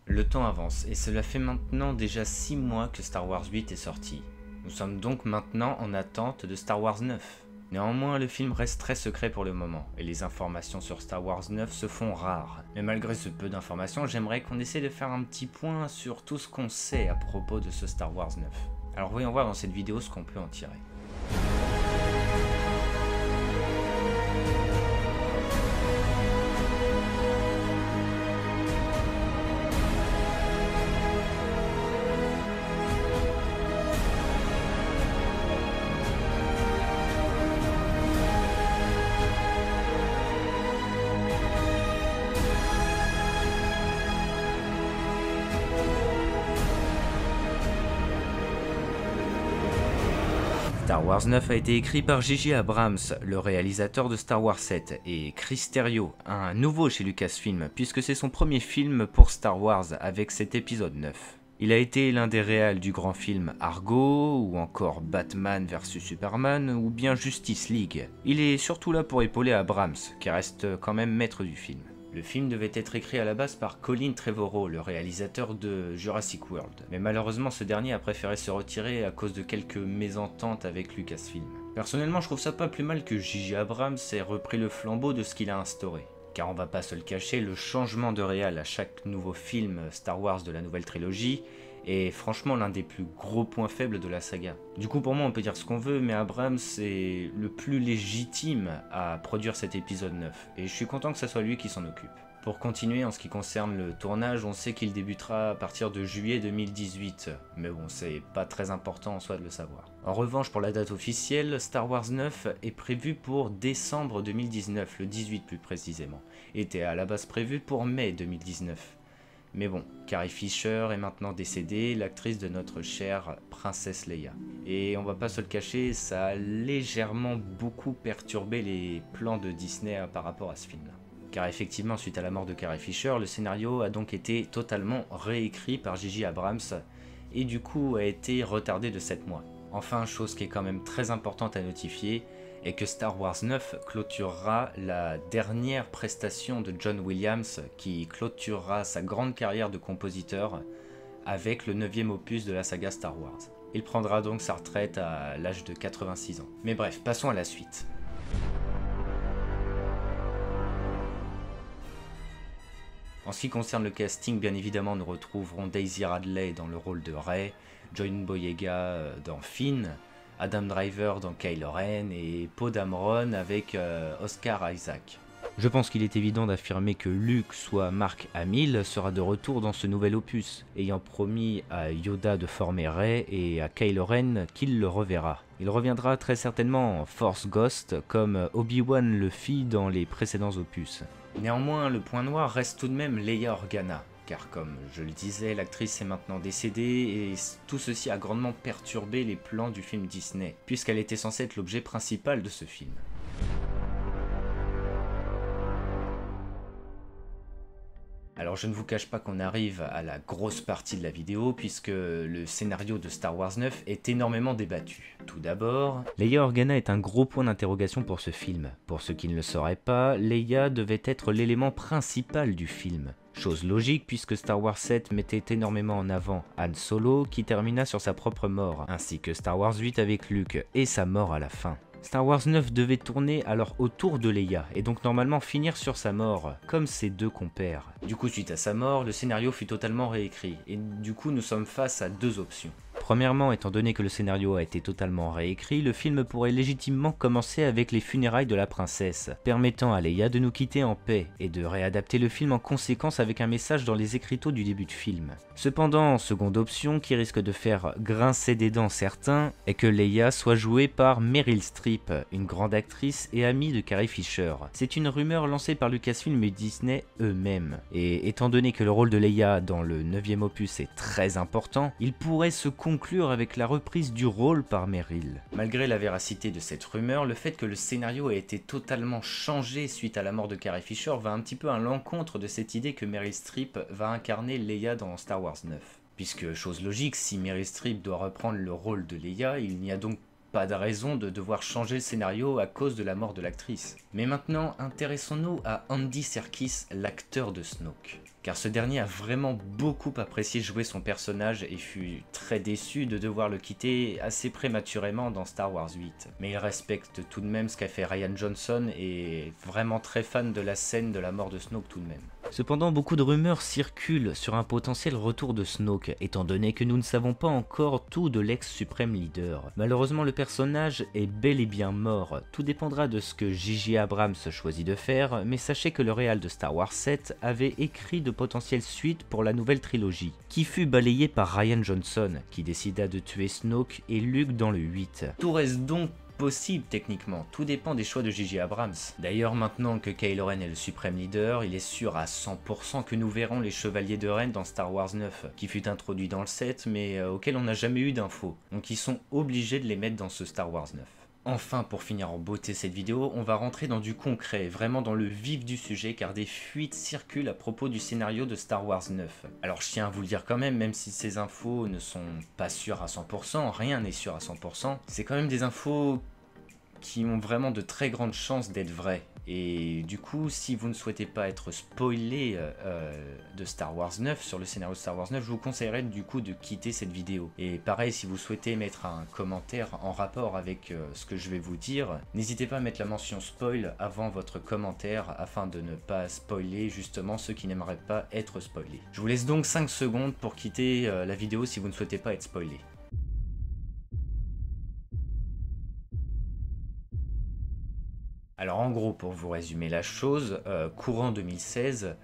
Le temps avance et cela fait maintenant déjà 6 mois que Star Wars 8 est sorti. Nous sommes donc maintenant en attente de Star Wars 9. Néanmoins, le film reste très secret pour le moment, et les informations sur Star Wars 9 se font rares. Mais malgré ce peu d'informations, j'aimerais qu'on essaie de faire un petit point sur tout ce qu'on sait à propos de ce Star Wars 9. Alors voyons voir dans cette vidéo ce qu'on peut en tirer. Star Wars 9 a été écrit par J.J. Abrams, le réalisateur de Star Wars 7, et Chris Terrio, un nouveau chez Lucasfilm, puisque c'est son premier film pour Star Wars avec cet épisode 9. Il a été l'un des réals du grand film Argo, ou encore Batman vs Superman, ou bien Justice League. Il est surtout là pour épauler Abrams, qui reste quand même maître du film. Le film devait être écrit à la base par Colin Trevorrow, le réalisateur de Jurassic World. Mais malheureusement, ce dernier a préféré se retirer à cause de quelques mésententes avec Lucasfilm. Personnellement, je trouve ça pas plus mal que J.J. Abrams ait repris le flambeau de ce qu'il a instauré. Car on va pas se le cacher, le changement de réal à chaque nouveau film Star Wars de la nouvelle trilogie est franchement l'un des plus gros points faibles de la saga. Du coup pour moi on peut dire ce qu'on veut, mais Abrams est le plus légitime à produire cet épisode 9, et je suis content que ce soit lui qui s'en occupe. Pour continuer, en ce qui concerne le tournage, on sait qu'il débutera à partir de juillet 2018, mais bon, c'est pas très important en soi de le savoir. En revanche, pour la date officielle, Star Wars 9 est prévu pour décembre 2019, le 18 plus précisément, et était à la base prévu pour mai 2019. Mais bon, Carrie Fisher est maintenant décédée, l'actrice de notre chère princesse Leia. Et on va pas se le cacher, ça a légèrement beaucoup perturbé les plans de Disney par rapport à ce film-là. Car effectivement, suite à la mort de Carrie Fisher, le scénario a donc été totalement réécrit par J.J. Abrams et du coup a été retardé de 7 mois. Enfin, chose qui est quand même très importante à notifier, est que Star Wars 9 clôturera la dernière prestation de John Williams qui clôturera sa grande carrière de compositeur avec le 9e opus de la saga Star Wars. Il prendra donc sa retraite à l'âge de 86 ans. Mais bref, passons à la suite. En ce qui concerne le casting, bien évidemment, nous retrouverons Daisy Ridley dans le rôle de Rey, John Boyega dans Finn, Adam Driver dans Kylo Ren et Poe Dameron avec Oscar Isaac. Je pense qu'il est évident d'affirmer que Luke, soit Mark Hamill, sera de retour dans ce nouvel opus, ayant promis à Yoda de former Rey et à Kylo Ren qu'il le reverra. Il reviendra très certainement en Force Ghost comme Obi-Wan le fit dans les précédents opus. Néanmoins, le point noir reste tout de même Leia Organa, car comme je le disais, l'actrice est maintenant décédée et tout ceci a grandement perturbé les plans du film Disney, puisqu'elle était censée être l'objet principal de ce film. Alors je ne vous cache pas qu'on arrive à la grosse partie de la vidéo puisque le scénario de Star Wars 9 est énormément débattu. Tout d'abord, Leia Organa est un gros point d'interrogation pour ce film. Pour ceux qui ne le sauraient pas, Leia devait être l'élément principal du film. Chose logique puisque Star Wars 7 mettait énormément en avant Han Solo qui termina sur sa propre mort, ainsi que Star Wars 8 avec Luke et sa mort à la fin. Star Wars 9 devait tourner alors autour de Leia, et donc normalement finir sur sa mort, comme ses deux compères. Du coup, suite à sa mort, le scénario fut totalement réécrit, et du coup nous sommes face à deux options. Premièrement, étant donné que le scénario a été totalement réécrit, le film pourrait légitimement commencer avec les funérailles de la princesse, permettant à Leia de nous quitter en paix, et de réadapter le film en conséquence avec un message dans les écriteaux du début de film. Cependant, seconde option, qui risque de faire grincer des dents certains, est que Leia soit jouée par Meryl Streep, une grande actrice et amie de Carrie Fisher. C'est une rumeur lancée par Lucasfilm et Disney eux-mêmes, et étant donné que le rôle de Leia dans le 9e opus est très important, il pourrait se conclure avec la reprise du rôle par Meryl. Malgré la véracité de cette rumeur, le fait que le scénario ait été totalement changé suite à la mort de Carrie Fisher va un petit peu à l'encontre de cette idée que Meryl Streep va incarner Leia dans Star Wars 9. Puisque, chose logique, si Meryl Streep doit reprendre le rôle de Leia, il n'y a donc pas de raison de devoir changer le scénario à cause de la mort de l'actrice. Mais maintenant, intéressons-nous à Andy Serkis, l'acteur de Snoke. Car ce dernier a vraiment beaucoup apprécié jouer son personnage et fut très déçu de devoir le quitter assez prématurément dans Star Wars 8. Mais il respecte tout de même ce qu'a fait Rian Johnson et est vraiment très fan de la scène de la mort de Snoke tout de même. Cependant, beaucoup de rumeurs circulent sur un potentiel retour de Snoke, étant donné que nous ne savons pas encore tout de l'ex-suprême leader. Malheureusement, le personnage est bel et bien mort. Tout dépendra de ce que J.J. Abrams choisit de faire, mais sachez que le réal de Star Wars 7 avait écrit de potentielles suites pour la nouvelle trilogie, qui fut balayée par Rian Johnson, qui décida de tuer Snoke et Luke dans le 8. Tout reste donc possible techniquement, tout dépend des choix de J.J. Abrams. D'ailleurs, maintenant que Kylo Ren est le suprême leader, il est sûr à 100% que nous verrons les Chevaliers de Ren dans Star Wars 9, qui fut introduit dans le 7 mais auquel on n'a jamais eu d'infos, donc ils sont obligés de les mettre dans ce Star Wars 9. Enfin, pour finir en beauté cette vidéo, on va rentrer dans du concret, vraiment dans le vif du sujet, car des fuites circulent à propos du scénario de Star Wars 9. Alors je tiens à vous le dire quand même si ces infos ne sont pas sûres à 100%, rien n'est sûr à 100%, c'est quand même des infos qui ont vraiment de très grandes chances d'être vraies. Et du coup, si vous ne souhaitez pas être spoilé de Star Wars 9, sur le scénario de Star Wars 9, je vous conseillerais du coup de quitter cette vidéo. Et pareil, si vous souhaitez mettre un commentaire en rapport avec ce que je vais vous dire, n'hésitez pas à mettre la mention spoil avant votre commentaire afin de ne pas spoiler justement ceux qui n'aimeraient pas être spoilés. Je vous laisse donc 5 secondes pour quitter la vidéo si vous ne souhaitez pas être spoilé. Alors en gros, pour vous résumer la chose, courant 2016,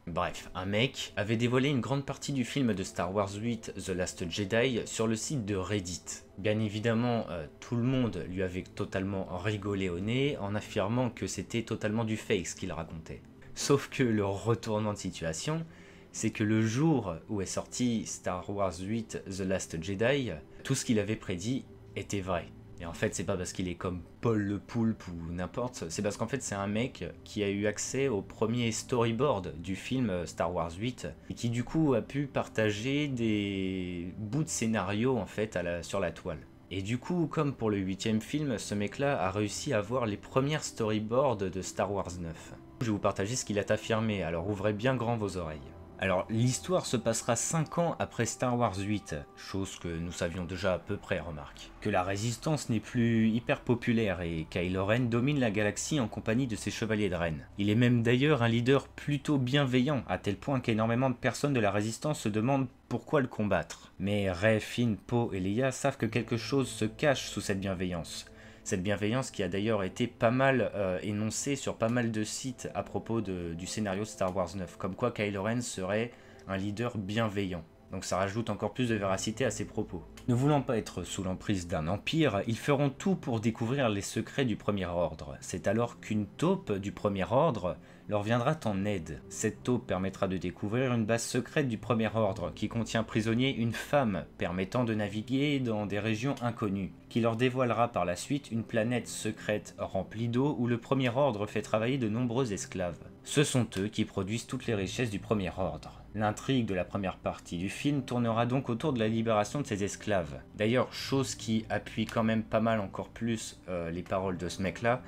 bref, un mec avait dévoilé une grande partie du film de Star Wars 8 The Last Jedi sur le site de Reddit. Bien évidemment, tout le monde lui avait totalement rigolé au nez en affirmant que c'était totalement du fake ce qu'il racontait. Sauf que le retournement de situation, c'est que le jour où est sorti Star Wars 8 The Last Jedi, tout ce qu'il avait prédit était vrai. Et en fait, c'est pas parce qu'il est comme Paul le Poulpe ou n'importe, c'est parce qu'en fait c'est un mec qui a eu accès au premier storyboard du film Star Wars 8 et qui du coup a pu partager des bouts de scénario en fait sur la toile. Et du coup, comme pour le 8e film, ce mec-là a réussi à voir les premières storyboards de Star Wars 9. Je vais vous partager ce qu'il a affirmé, alors ouvrez bien grand vos oreilles. Alors, l'histoire se passera 5 ans après Star Wars 8, chose que nous savions déjà à peu près, remarque. Que la résistance n'est plus hyper populaire et Kylo Ren domine la galaxie en compagnie de ses chevaliers de Ren. Il est même d'ailleurs un leader plutôt bienveillant, à tel point qu'énormément de personnes de la résistance se demandent pourquoi le combattre. Mais Rey, Finn, Poe et Leia savent que quelque chose se cache sous cette bienveillance. Cette bienveillance qui a d'ailleurs été pas mal énoncée sur pas mal de sites à propos du scénario de Star Wars 9, comme quoi Kylo Ren serait un leader bienveillant. Donc ça rajoute encore plus de véracité à ses propos. Ne voulant pas être sous l'emprise d'un empire, ils feront tout pour découvrir les secrets du Premier Ordre. C'est alors qu'une taupe du Premier Ordre leur viendra en aide. Cette taupe permettra de découvrir une base secrète du Premier Ordre qui contient prisonnier une femme permettant de naviguer dans des régions inconnues, qui leur dévoilera par la suite une planète secrète remplie d'eau où le Premier Ordre fait travailler de nombreux esclaves. Ce sont eux qui produisent toutes les richesses du Premier Ordre. L'intrigue de la première partie du film tournera donc autour de la libération de ces esclaves. D'ailleurs, chose qui appuie quand même pas mal encore plus les paroles de ce mec-là,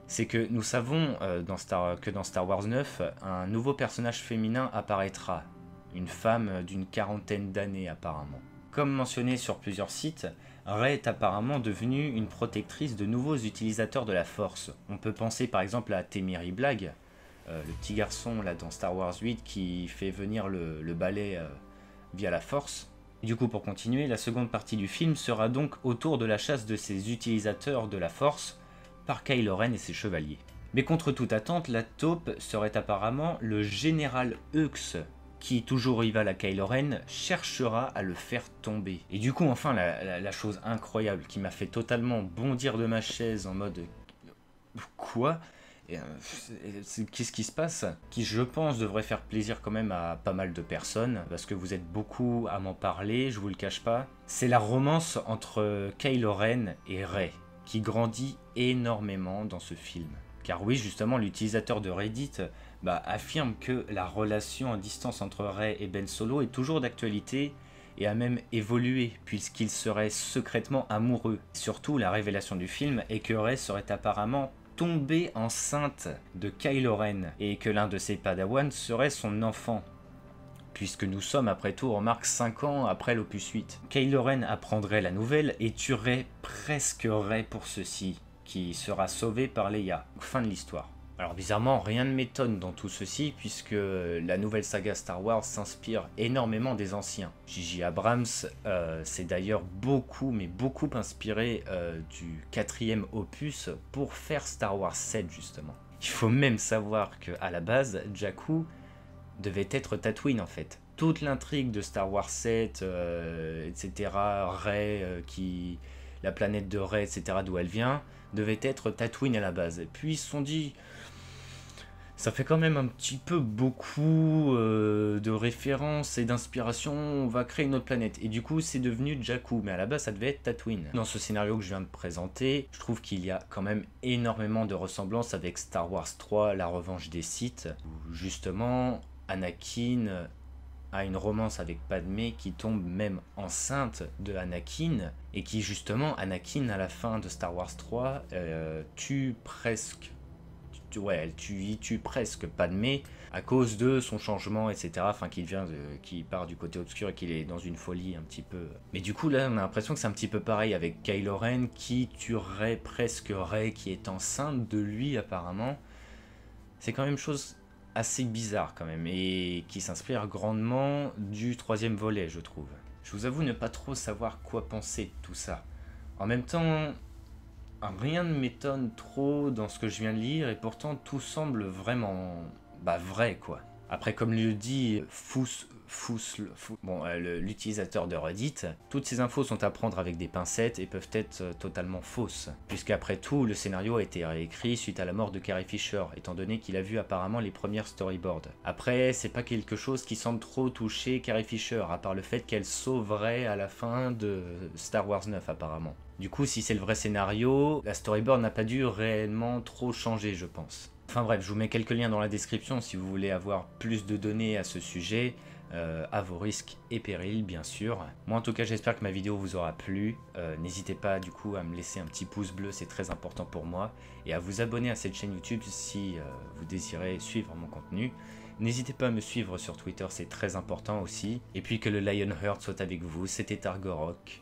c'est que nous savons que dans Star Wars 9, un nouveau personnage féminin apparaîtra. Une femme d'une quarantaine d'années apparemment. Comme mentionné sur plusieurs sites, Rey est apparemment devenue une protectrice de nouveaux utilisateurs de la Force. On peut penser par exemple à Temiri Blag, le petit garçon là dans Star Wars 8 qui fait venir le balai via la Force. Du coup, pour continuer, la seconde partie du film sera donc autour de la chasse de ces utilisateurs de la Force par Kylo Ren et ses chevaliers. Mais contre toute attente, la taupe serait apparemment le général Hux, qui, toujours rival à Kylo Ren, cherchera à le faire tomber. Et du coup, enfin, la chose incroyable qui m'a fait totalement bondir de ma chaise en mode... Quoi ? Qu'est-ce qui se passe? Qui, je pense, devrait faire plaisir quand même à pas mal de personnes, parce que vous êtes beaucoup à m'en parler, je vous le cache pas. C'est la romance entre Kylo Ren et Rey, qui grandit énormément dans ce film. Car oui, justement, l'utilisateur de Reddit affirme que la relation à distance entre Rey et Ben Solo est toujours d'actualité et a même évolué puisqu'il serait secrètement amoureux. Surtout, la révélation du film est que Rey serait apparemment tombée enceinte de Kylo Ren et que l'un de ses padawans serait son enfant. Puisque nous sommes après tout, on remarque 5 ans après l'opus 8. Kylo Ren apprendrait la nouvelle et tuerait presque Rey pour ceci, qui sera sauvé par Leia. Fin de l'histoire. Alors bizarrement, rien ne m'étonne dans tout ceci, puisque la nouvelle saga Star Wars s'inspire énormément des anciens. J.J. Abrams s'est d'ailleurs beaucoup, mais beaucoup inspiré du 4e opus pour faire Star Wars 7 justement. Il faut même savoir qu'à la base, Jakku devait être Tatooine en fait. Toute l'intrigue de Star Wars 7, etc., Rey, la planète de Rey, etc., d'où elle vient, devait être Tatooine à la base. Et puis ils se sont dit, ça fait quand même un petit peu beaucoup de références et d'inspiration, on va créer une autre planète. Et du coup c'est devenu Jakku, mais à la base ça devait être Tatooine. Dans ce scénario que je viens de présenter, je trouve qu'il y a quand même énormément de ressemblances avec Star Wars 3, la revanche des Sith, où justement Anakin a une romance avec Padmé qui tombe même enceinte de Anakin, et qui justement, Anakin à la fin de Star Wars 3 tue presque Padmé à cause de son changement, etc. Enfin, qu'il part du côté obscur et qu'il est dans une folie un petit peu. Mais du coup, là, on a l'impression que c'est un petit peu pareil avec Kylo Ren qui tuerait presque Rey qui est enceinte de lui apparemment. C'est quand même chose assez bizarre quand même, et qui s'inspire grandement du 3e volet, je trouve. Je vous avoue ne pas trop savoir quoi penser de tout ça. En même temps, rien ne m'étonne trop dans ce que je viens de lire, et pourtant tout semble vraiment vrai quoi. Après, comme le dit l'utilisateur de Reddit, toutes ces infos sont à prendre avec des pincettes et peuvent être totalement fausses. Puisqu'après tout, le scénario a été réécrit suite à la mort de Carrie Fisher, étant donné qu'il a vu apparemment les premières storyboards. Après, c'est pas quelque chose qui semble trop toucher Carrie Fisher, à part le fait qu'elle sauverait à la fin de Star Wars 9 apparemment. Du coup, si c'est le vrai scénario, la storyboard n'a pas dû réellement trop changer, je pense. Enfin bref, je vous mets quelques liens dans la description si vous voulez avoir plus de données à ce sujet, à vos risques et périls bien sûr. Moi en tout cas j'espère que ma vidéo vous aura plu, n'hésitez pas du coup à me laisser un petit pouce bleu, c'est très important pour moi, et à vous abonner à cette chaîne YouTube si vous désirez suivre mon contenu. N'hésitez pas à me suivre sur Twitter, c'est très important aussi, et puis que le Lionheart soit avec vous, c'était Targorok.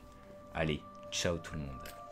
Allez, ciao tout le monde.